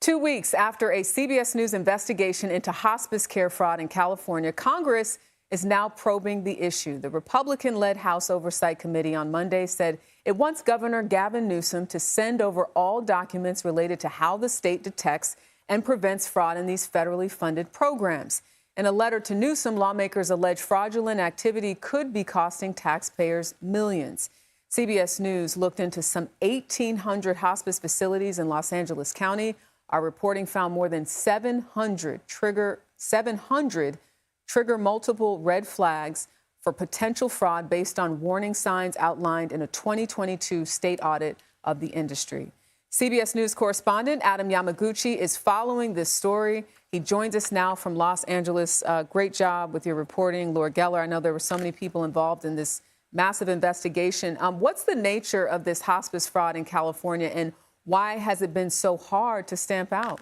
2 weeks after a CBS News investigation into hospice care fraud in California, Congress is now probing the issue. The Republican-led House Oversight Committee on Monday said it wants Governor Gavin Newsom to send over all documents related to how the state detects and prevents fraud in these federally funded programs. In a letter to Newsom, lawmakers allege fraudulent activity could be costing taxpayers millions. CBS News looked into some 1,800 hospice facilities in Los Angeles County. Our reporting found more than 700 trigger multiple red flags for potential fraud based on warning signs outlined in a 2022 state audit of the industry. CBS News correspondent Adam Yamaguchi is following this story. He joins us now from Los Angeles. Great job with your reporting, Laura Geller. I know there were so many people involved in this massive investigation. What's the nature of this hospice fraud in California, and why has it been so hard to stamp out?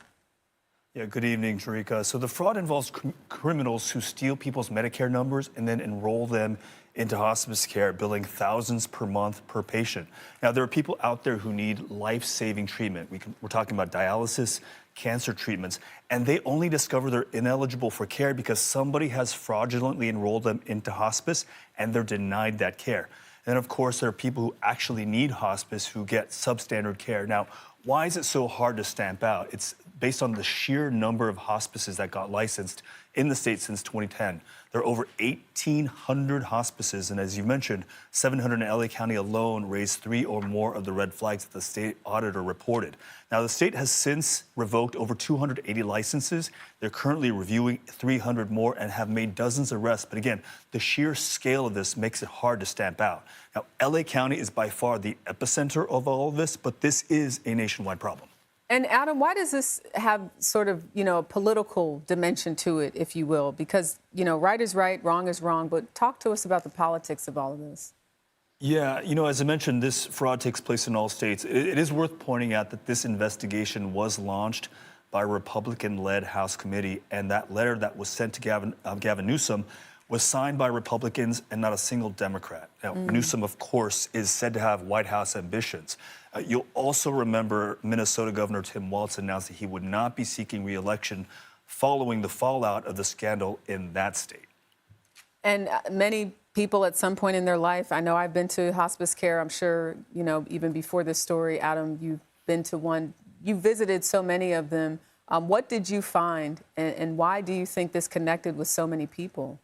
Yeah, good evening, Sharika. So the fraud involves criminals who steal people's Medicare numbers and then enroll them into hospice care, billing thousands per month per patient. Now, there are people out there who need life-saving treatment. We're talking about dialysis, cancer treatments, and they only discover they're ineligible for care because somebody has fraudulently enrolled them into hospice and they're denied that care. And then, of course, there are people who actually need hospice who get substandard care. Now, why is it so hard to stamp out? It's based on the sheer number of hospices that got licensed in the state since 2010. There are over 1,800 hospices, and as you mentioned, 700 in LA County alone raised 3 or more of the red flags that the state auditor reported. Now, the state has since revoked over 280 licenses. They're currently reviewing 300 more and have made dozens of arrests. But again, the sheer scale of this makes it hard to stamp out. Now, LA County is by far the epicenter of all of this, but this is a nationwide problem. And Adam, why does this have sort of, a political dimension to it, if you will? Because, right is right, wrong is wrong. But talk to us about the politics of all of this. Yeah, as I mentioned, this fraud takes place in all states. It is worth pointing out that this investigation was launched by a Republican-led House committee, and that letter that was sent to Gavin Newsom was signed by Republicans and not a single Democrat. Now, Newsom, of course, is said to have White House ambitions. You'll also remember Minnesota Governor Tim Walz announced that he would not be seeking re-election following the fallout of the scandal in that state. And many people at some point in their life, I know I've been to hospice care. I'm sure, even before this story, Adam, you've been to one. You visited so many of them. What did you find, and why do you think this connected with so many people?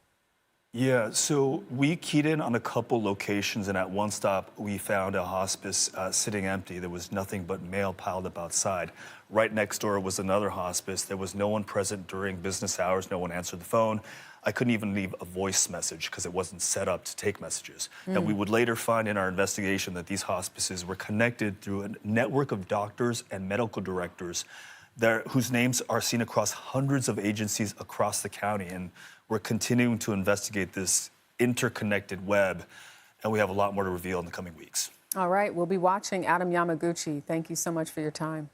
Yeah, so we keyed in on a couple locations, and at one stop, we found a hospice sitting empty. There was nothing but mail piled up outside. Right next door was another hospice. There was no one present during business hours. No one answered the phone. I couldn't even leave a voice message because it wasn't set up to take messages. Now, we would later find in our investigation that these hospices were connected through a network of doctors and medical directors whose names are seen across hundreds of agencies across the county. And we're continuing to investigate this interconnected web, and we have a lot more to reveal in the coming weeks. All right, we'll be watching. Adam Yamaguchi, thank you so much for your time.